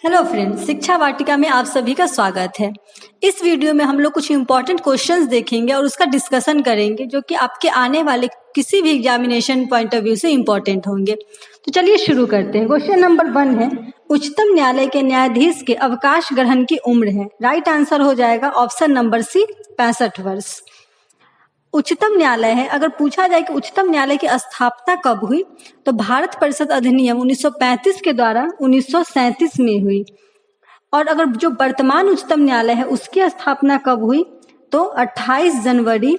Hello friends, शिक्षा वाटिका में आप सभी का स्वागत है। इस वीडियो में हम लोग कुछ इम्पोर्टेंट क्वेश्चंस देखेंगे और उसका डिस्कशन करेंगे जो कि आपके आने वाले किसी भी एग्जामिनेशन पॉइंट ऑफ व्यू से इम्पोर्टेंट होंगे। तो चलिए शुरू करते हैं। क्वेश्चन नंबर 1 है, उच्चतम न्यायालय के न्यायाधीश के अवकाश ग्रहण की उम्र है। राइट आंसर हो जाएगा ऑप्शन नंबर सी, 65 वर्ष। उच्चतम न्यायालय है, अगर पूछा जाए कि उच्चतम न्यायालय की स्थापना कब हुई, तो भारत परिषद अधिनियम 1935 के द्वारा 1937 में हुई। और अगर जो वर्तमान उच्चतम न्यायालय है उसकी स्थापना कब हुई, तो 28 जनवरी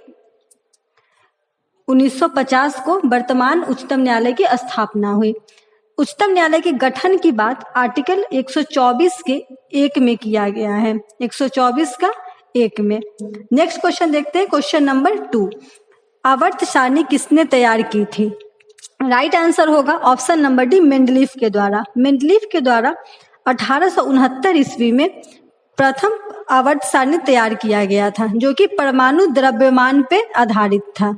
1950 को वर्तमान उच्चतम न्यायालय की स्थापना हुई। उच्चतम न्यायालय के गठन की बात आर्टिकल 124 के 1 में किया गया है, 124 का 1 में। नेक्स्ट क्वेश्चन देखते हैं, क्वेश्चन नंबर 2, आवर्त सारणी किसने तैयार की थी? राइट आंसर होगा ऑप्शन नंबर डी, मेंडलीफ के द्वारा। मेंडलीफ के द्वारा 1869 ईस्वी में प्रथम आवर्त सारणी तैयार किया गया था, जो कि परमाणु द्रव्यमान पे आधारित था।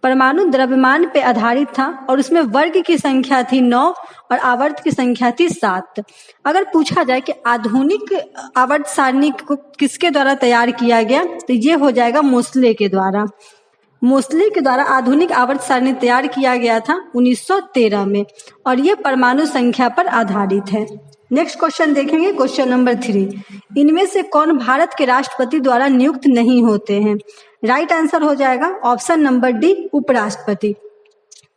परमाणु द्रव्यमान पे आधारित था और उसमें वर्ग की संख्या थी 9 और आवर्त की संख्या थी 7। अगर पूछा जाए कि आधुनिक आवर्त सारणी को किसके द्वारा तैयार किया गया, तो ये हो जाएगा मोसले के द्वारा। मोसले के द्वारा आधुनिक आवर्त सारणी तैयार किया गया था 1913 में और ये परमाणु संख्या पर आधारित है। नेक्स्ट क्वेश्चन देखेंगे, क्वेश्चन नंबर 3, इनमें से कौन भारत के राष्ट्रपति द्वारा नियुक्त नहीं होते हैं? राइट आंसर हो जाएगा ऑप्शन नंबर डी, उपराष्ट्रपति।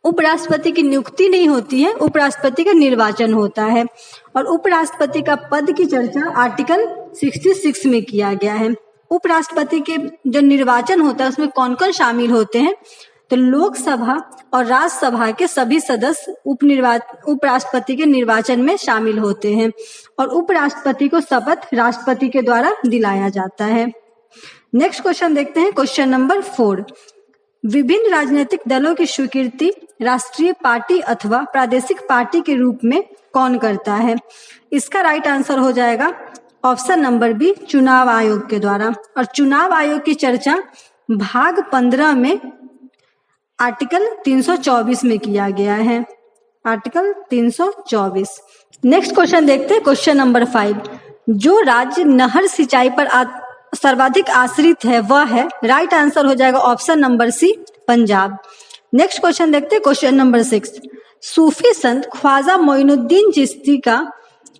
उपराष्ट्रपति की नियुक्ति नहीं होती है, उपराष्ट्रपति का निर्वाचन होता है। और उपराष्ट्रपति का पद की चर्चा आर्टिकल 66 में किया गया है। उपराष्ट्रपति के जो निर्वाचन होता है उसमें कौन कौन शामिल होते हैं, तो लोकसभा और राज्यसभा के सभी सदस्य उपराष्ट्रपति के निर्वाचन में शामिल होते हैं और उपराष्ट्रपति को शपथ राष्ट्रपति के द्वारा दिलाया जाता है। नेक्स्ट क्वेश्चन देखते हैं, क्वेश्चन नंबर 4, विभिन्न राजनीतिक दलों की स्वीकृति राष्ट्रीय पार्टी अथवा प्रादेशिक पार्टी के रूप में कौन करता है? इसका राइट आंसर हो जाएगा ऑप्शन नंबर बी, चुनाव आयोग के द्वारा। और चुनाव आयोग की चर्चा भाग 15 में आर्टिकल 324 में किया गया है, आर्टिकल 324। नेक्स्ट क्वेश्चन देखते हैं, क्वेश्चन नंबर 5, जो राज्य नहर सिंचाई पर सर्वाधिक आश्रित है वह है? राइट आंसर हो जाएगा option number C, Punjab. Next question देखते हैं, क्वेश्चन नंबर 6, सूफी संत ख्वाजा मोइनुद्दीन चिश्ती का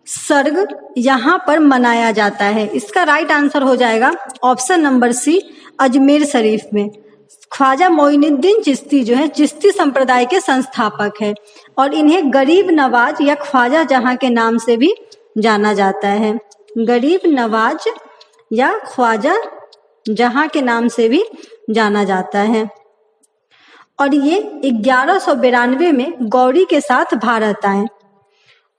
सर्ग यहाँ पर मनाया जाता है। इसका राइट आंसर हो जाएगा ऑप्शन नंबर सी, अजमेर शरीफ में। ख्वाजा मोइनुद्दीन चिश्ती जो है चिश्ती संप्रदाय के संस्थापक है और इन्हें गरीब नवाज या ख्वाजा जहां के नाम से भी जाना जाता है। गरीब नवाज या ख्वाजा जहां के नाम से भी जाना जाता है। और ये 1192 में गौरी के साथ भारत आए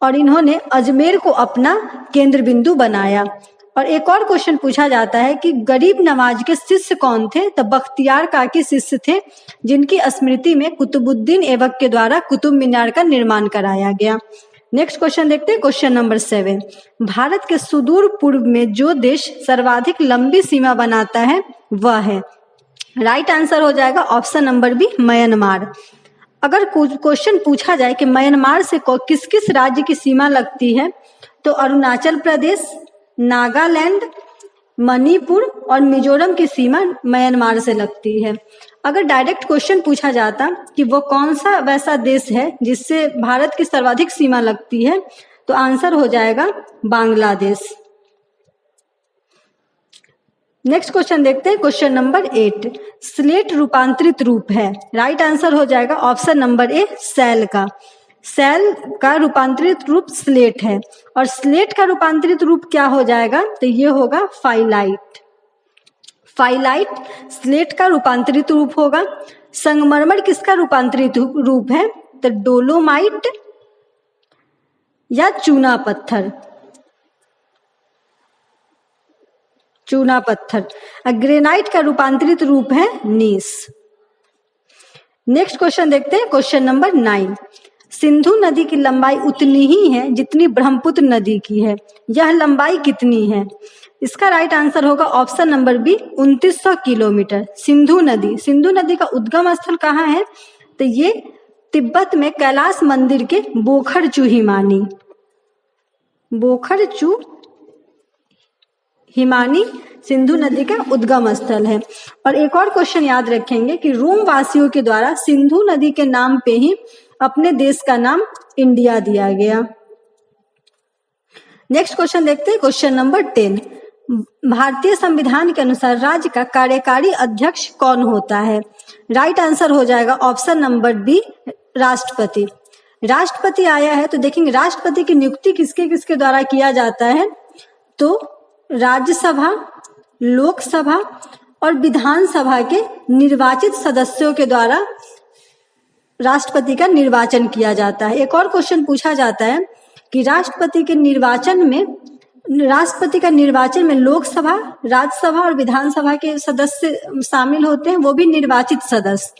और इन्होंने अजमेर को अपना केंद्र बिंदु बनाया। और एक और क्वेश्चन पूछा जाता है कि गरीब नवाज के शिष्य कौन थे, तो बख्तियार काकी शिष्य थे, जिनकी स्मृति में कुतुबुद्दीन ऐबक के द्वारा कुतुब मीनार का निर्माण कराया गया। नेक्स्ट क्वेश्चन देखते हैं, क्वेश्चन नंबर 7, भारत के सुदूर पूर्व में जो देश सर्वाधिक लंबी सीमा बनाता है वह है? राइट आंसर हो जाएगा ऑप्शन नंबर बी, म्यांमार। अगर क्वेश्चन पूछा जाए कि म्यांमार से किस किस राज्य की सीमा लगती है, तो अरुणाचल प्रदेश, नागालैंड, मणिपुर और मिजोरम की सीमा म्यांमार से लगती है। अगर डायरेक्ट क्वेश्चन पूछा जाता कि वो कौन सा वैसा देश है जिससे भारत की सर्वाधिक सीमा लगती है, तो आंसर हो जाएगा बांग्लादेश। नेक्स्ट क्वेश्चन देखते हैं, क्वेश्चन नंबर 8, स्लेट रूपांतरित रूप है? राइट आंसर हो जाएगा ऑप्शन नंबर ए, सेल का। सेल का रूपांतरित रूप स्लेट है और स्लेट का रूपांतरित रूप क्या हो जाएगा, तो ये होगा फाइलाइट। फाइलाइट स्लेट का रूपांतरित रूप होगा। संगमरमर किसका रूपांतरित रूप है, तो डोलोमाइट या चूना पत्थर। चूना पत्थर। ग्रेनाइट का रूपांतरित रूप है नीस। नेक्स्ट क्वेश्चन देखते हैं, क्वेश्चन नंबर 9, सिंधु नदी की लंबाई उतनी ही है जितनी ब्रह्मपुत्र नदी की है, यह लंबाई कितनी है? इसका राइट आंसर होगा option number B, 2900 kilometre. Sindhu नदी का उद्गम स्थल कहाँ है, तो ये तिब्बत में कैलाश मंदिर के बोखर चूहीमानी। बोखरचू हिमानी सिंधु नदी का उद्गम स्थल है। और एक और क्वेश्चन याद रखेंगे कि रोम वासियों के द्वारा सिंधु नदी के नाम पे ही अपने देश का नाम इंडिया दिया गया। नेक्स्ट क्वेश्चन देखते हैं, क्वेश्चन नंबर 10। भारतीय संविधान के अनुसार राज्य का कार्यकारी अध्यक्ष कौन होता है? राइट आंसर हो जाएगा ऑप्शन नंबर बी, राष्ट्रपति। राष्ट्रपति आया है तो देखेंगे राष्ट्रपति की नियुक्ति किसके किसके द्वारा किया जाता है, तो राज्यसभा, लोकसभा और विधानसभा के निर्वाचित सदस्यों के द्वारा राष्ट्रपति का निर्वाचन किया जाता है। एक और क्वेश्चन पूछा जाता है कि राष्ट्रपति का निर्वाचन में लोकसभा, राज्यसभा और विधानसभा के सदस्य शामिल होते हैं, वो भी निर्वाचित सदस्य।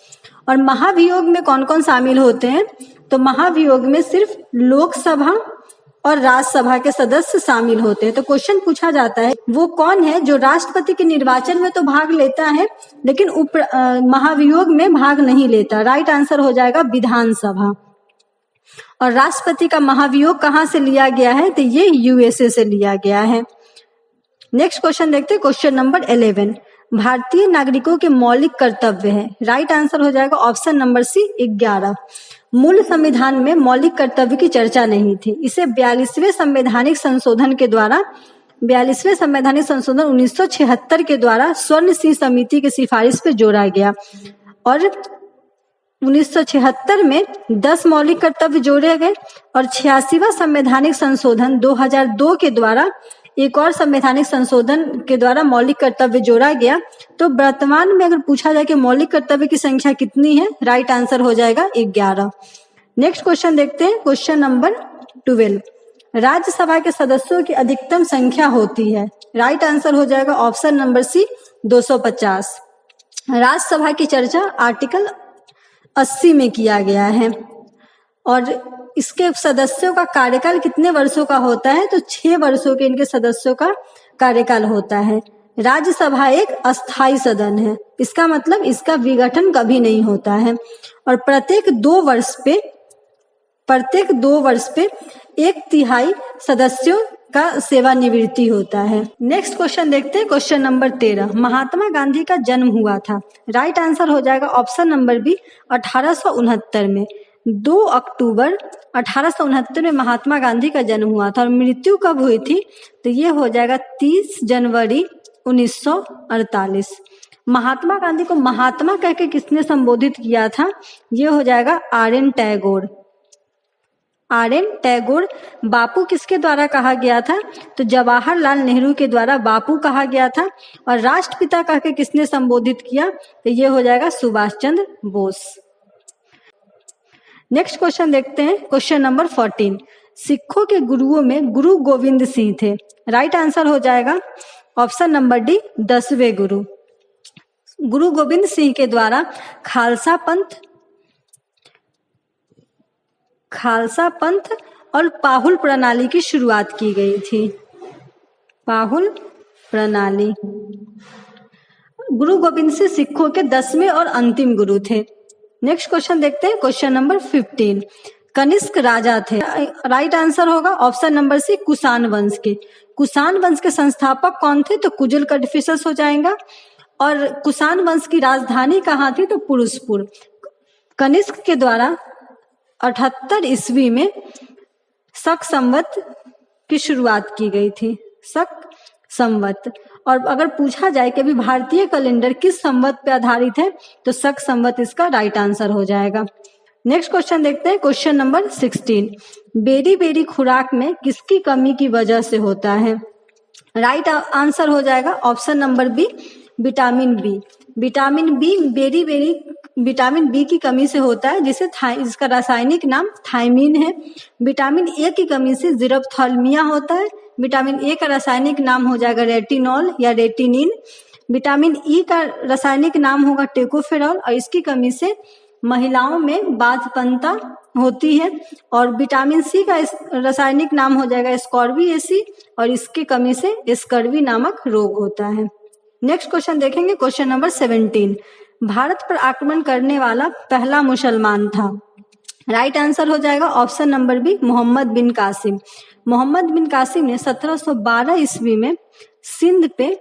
और महाभियोग में कौन कौन शामिल होते हैं, तो महाभियोग में सिर्फ लोकसभा और राज्यसभा के सदस्य शामिल होते हैं। तो क्वेश्चन पूछा जाता है वो कौन है जो राष्ट्रपति के निर्वाचन में तो भाग लेता है लेकिन महाभियोग में भाग नहीं लेता। राइट आंसर हो जाएगा विधानसभा। और राष्ट्रपति का महाभियोग कहाँ से लिया गया है, तो ये यूएसए से लिया गया है। नेक्स्ट क्वेश्चन देखते हैं, क्वेश्चन नंबर 11। भारतीय नागरिकों के मौलिक कर्तव्य है। राइट आंसर हो जाएगा ऑप्शन नंबर सी, 11। मूल संविधान में मौलिक कर्तव्य की चर्चा नहीं थी। इसे 42वें संवैधानिक संशोधन 1976 के द्वारा स्वर्ण सिंह समिति की सिफारिश पे जोड़ा गया। और 1976 में 10 मौलिक कर्तव्य जोड़े गए और 86वां संवैधानिक संशोधन 2002 के द्वारा एक और संवैधानिक संशोधन के द्वारा मौलिक कर्तव्य जोड़ा गया। तो वर्तमान में अगर पूछा जाए कि मौलिक कर्तव्य की संख्या कितनी है, राइट आंसर हो जाएगा 11। नेक्स्ट क्वेश्चन देखते हैं, क्वेश्चन नंबर 12। राज्यसभा के सदस्यों की अधिकतम संख्या होती है। राइट आंसर हो जाएगा ऑप्शन नंबर सी, 250। राज्यसभा की चर्चा आर्टिकल 80 में किया गया है। और इसके सदस्यों का कार्यकाल कितने वर्षों का होता है, तो 6 वर्षों के इनके सदस्यों का कार्यकाल होता है। राज्यसभा एक अस्थायी सदन है, इसका मतलब इसका विघटन कभी नहीं होता है। और प्रत्येक 2 वर्ष पे 1/3 सदस्यों का सेवानिवृत्ति होता है। नेक्स्ट क्वेश्चन देखते हैं, क्वेश्चन नंबर 13। महात्मा गांधी का जन्म हुआ था। राइट आंसर हो जाएगा ऑप्शन नंबर बी, 1869 में। 2 अक्टूबर 1869 में महात्मा गांधी का जन्म हुआ था। और मृत्यु कब हुई थी, तो ये हो जाएगा 30 जनवरी 1948। महात्मा गांधी को महात्मा कह के किसने संबोधित किया था, ये हो जाएगा आर.एन. टैगोर। आर.एन. टैगोर। बापू किसके द्वारा कहा गया था, तो जवाहरलाल नेहरू के द्वारा बापू कहा गया था। और राष्ट्रपिता कह के किसने संबोधित किया, तो ये हो जाएगा सुभाष चंद्र बोस। नेक्स्ट क्वेश्चन देखते हैं, क्वेश्चन नंबर 14। सिखों के गुरुओं में गुरु गोविंद सिंह थे। राइट आंसर हो जाएगा ऑप्शन नंबर डी, 10वें गुरु। गुरु गोविंद सिंह के द्वारा खालसा पंथ और पाहुल प्रणाली की शुरुआत की गई थी। पाहुल प्रणाली। गुरु गोविंद सिंह सिखों के 10वें और अंतिम गुरु थे। नेक्स्ट क्वेश्चन देखते हैं, क्वेश्चन नंबर 15। कनिष्क राजा थे। राइट आंसर होगा ऑप्शन नंबर सी, कुषाण वंश के। कुषाण वंश के संस्थापक कौन थे, तो कुजल कड़फिसस हो जाएगा। और कुषाण वंश की राजधानी कहाँ थी, तो पुरुषपुर। कनिष्क के द्वारा 78 ईस्वी में शक संवत की शुरुआत की गई थी। शक संवत। और अगर पूछा जाए कि अभी भारतीय कैलेंडर किस संवत पे आधारित है, तो शक संवत इसका राइट आंसर हो जाएगा। नेक्स्ट क्वेश्चन देखते हैं, क्वेश्चन नंबर 16। बेरी बेरी खुराक में किसकी कमी की वजह से होता है। राइट आंसर हो जाएगा option number B, vitamin B. Vitamin B beri beri vitamin B की कमी से होता है, जिसका रासायनिक नाम थायमीन है। विटामिन ए की कमी से जीरोप्थाल्मिया होता है। विटामिन ए का रासायनिक नाम हो जाएगा रेटिनॉल या रेटिनिन। विटामिन ई का रासायनिक नाम होगा टेकोफेरॉल और इसकी कमी से महिलाओं में बाझपनता होती है। और विटामिन सी का रासायनिक नाम हो जाएगा स्कॉर्बिएसी और इसकी कमी से स्कर्वी नामक रोग होता है। नेक्स्ट क्वेश्चन देखेंगे, क्वेश्चन नंबर 17। भारत पर आक्रमण करने वाला पहला मुसलमान था। राइट आंसर हो जाएगा ऑप्शन नंबर बी, मोहम्मद बिन कासिम। मोहम्मद बिन कासिम ने 1712 ईस्वी में सिंध पे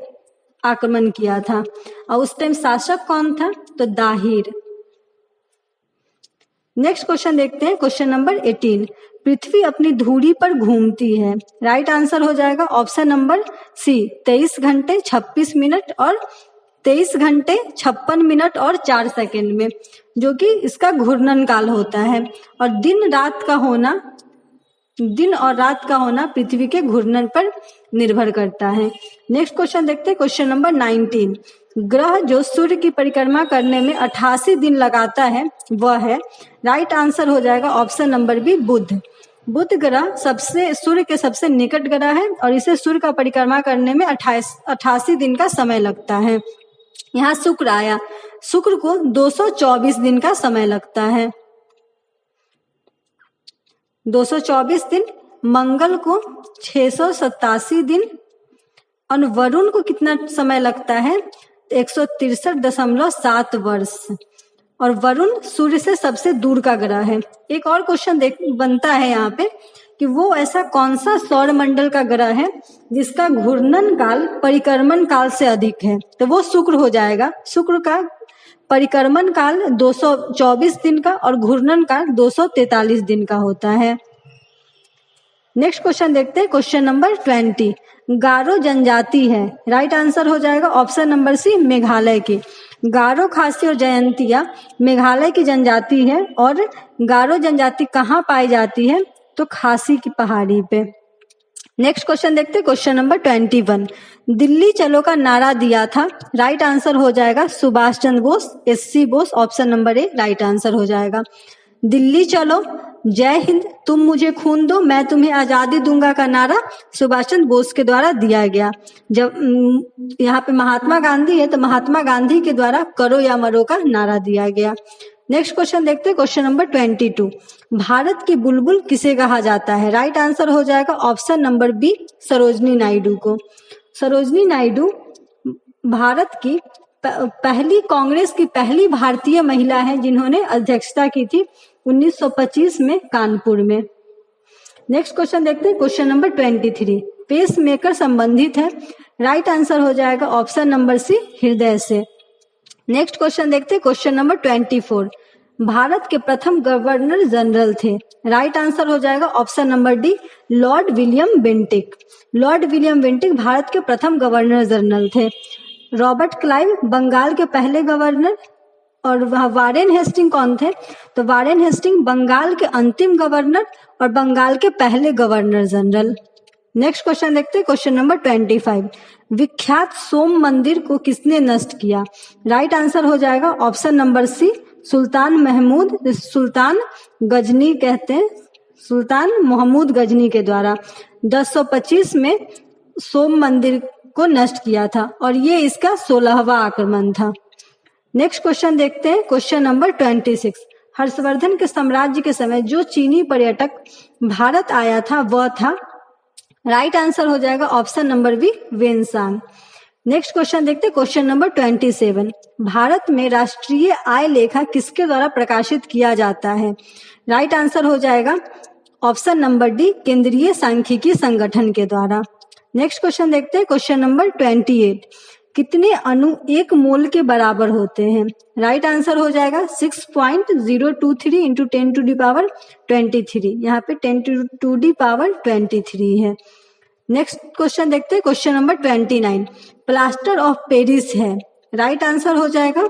आक्रमण किया था और उस टाइम शासक कौन था? तो दाहिर। नेक्स्ट क्वेश्चन देखते हैं, क्वेश्चन नंबर 18। पृथ्वी अपनी धुरी पर घूमती है। राइट आंसर हो जाएगा ऑप्शन नंबर सी, 23 घंटे 26 मिनट और 23 घंटे 56 मिनट और 4 सेकंड में, जो कि इसका घूर्णन काल होता है। और दिन और रात का होना पृथ्वी के घूर्णन पर निर्भर करता है। नेक्स्ट क्वेश्चन देखते हैं, क्वेश्चन नंबर 19। ग्रह जो सूर्य की परिक्रमा करने में 88 दिन लगाता है वह है। राइट आंसर हो जाएगा ऑप्शन नंबर बी, बुध। बुध ग्रह सूर्य के सबसे निकट ग्रह है और इसे सूर्य का परिक्रमा करने में 88 दिन का समय लगता है। यहाँ शुक्र आया, शुक्र को 224 दिन का समय लगता है, 224 दिन। मंगल को 687 दिन और वरुण को कितना समय लगता है? 163.7 वर्ष। और वरुण सूर्य से सबसे दूर का ग्रह है। एक और क्वेश्चन बनता है यहाँ पे कि वो ऐसा कौन सा सौर मंडल का ग्रह है जिसका घूर्णन काल परिक्रमण काल से अधिक है? तो वो शुक्र हो जाएगा। शुक्र का परिक्रमण काल 224 दिन का और घूर्णन काल 243 दिन का होता है। नेक्स्ट क्वेश्चन देखते हैं, क्वेश्चन नंबर 20। गारो जनजाति है। राइट आंसर हो जाएगा ऑप्शन नंबर सी, मेघालय की। गारो, खासी और जयंतिया मेघालय की जनजाति है। और गारो जनजाति कहाँ पाई जाती है? तो खासी की पहाड़ी पे। नेक्स्ट क्वेश्चन देखते हैं, क्वेश्चन नंबर 21। दिल्ली चलो का नारा दिया था। राइट आंसर हो जाएगा Subhash Chandra Bose, SC Bose. Option number A right answer हो जाएगा। दिल्ली चलो, जय हिंद, तुम मुझे खून दो मैं तुम्हें आजादी दूंगा का नारा सुभाष चंद्र बोस के द्वारा दिया गया। जब यहाँ पे महात्मा गांधी है तो महात्मा गांधी के द्वारा करो या मरो का नारा दिया गया। नेक्स्ट क्वेश्चन देखते हैं, क्वेश्चन नंबर 22। भारत की बुलबुल किसे कहा जाता है? राइट आंसर हो जाएगा option number B, Sarojini Naidu को। सरोजनी नायडू भारत की कांग्रेस की पहली भारतीय महिला है जिन्होंने अध्यक्षता की थी 1925 में कानपुर में। नेक्स्ट क्वेश्चन देखते हैं, क्वेश्चन नंबर 23। पेस मेकर संबंधित है। राइट आंसर हो जाएगा ऑप्शन नंबर सी, हृदय से। नेक्स्ट क्वेश्चन देखते हैं, क्वेश्चन नंबर 24। भारत के प्रथम गवर्नर जनरल थे। राइट आंसर हो जाएगा option number D, Lord William Bentinck. Lord William Bentinck Bharat के प्रथम गवर्नर जनरल थे। रॉबर्ट क्लाइव बंगाल के पहले गवर्नर। और वारेन हेस्टिंग कौन थे? तो वारेन हेस्टिंग बंगाल के अंतिम गवर्नर और बंगाल के पहले गवर्नर जनरल। नेक्स्ट क्वेश्चन देखते हैं, क्वेश्चन नंबर 25। विख्यात सोम मंदिर को किसने नष्ट किया? राइट आंसर हो जाएगा ऑप्शन नंबर सी, सुल्तान महमूद, सुल्तान गजनी कहते हैं, सुल्तान महमूद गजनी के द्वारा 1025 में सोम मंदिर को नष्ट किया था और ये इसका 16वां आक्रमण था। नेक्स्ट क्वेश्चन देखते हैं, क्वेश्चन नंबर 26। हर्षवर्धन के साम्राज्य के समय जो चीनी पर्यटक भारत आया था वह था। राइट आंसर हो जाएगा option number B, Hiuen Tsang. Next question देखते हैं, क्वेश्चन नंबर 27। भारत में राष्ट्रीय आय लेखा किसके द्वारा प्रकाशित किया जाता है? राइट आंसर हो जाएगा ऑप्शन नंबर डी, केंद्रीय सांख्यिकी संगठन के द्वारा। नेक्स्ट क्वेश्चन देखते हैं, क्वेश्चन नंबर 28। कितने अणु एक मोल के बराबर होते हैं? राइट आंसर हो जाएगा 6.023 इंटू 10 टू दी पावर 23। यहाँ पे 10 टू दी पावर 23 है। नेक्स्ट क्वेश्चन देखते हैं, question number 29। Plaster of Paris है। राइट आंसर हो जाएगा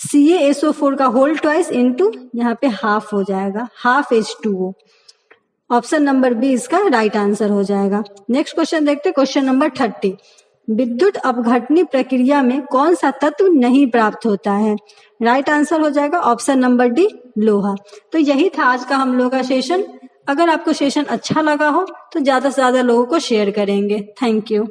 CaSO4 का होल ट्वाइस इंटू यहाँ पे हाफ हो जाएगा, half H2O। Option number B इसका राइट आंसर हो जाएगा। नेक्स्ट क्वेश्चन देखते हैं, क्वेश्चन नंबर 30। विद्युत अपघटनी प्रक्रिया में कौन सा तत्व नहीं प्राप्त होता है? राइट आंसर हो जाएगा ऑप्शन नंबर डी, लोहा। तो यही था आज का हम लोग का सेशन। अगर आपको सेशन अच्छा लगा हो तो ज्यादा से ज्यादा लोगों को शेयर करेंगे। Thank you.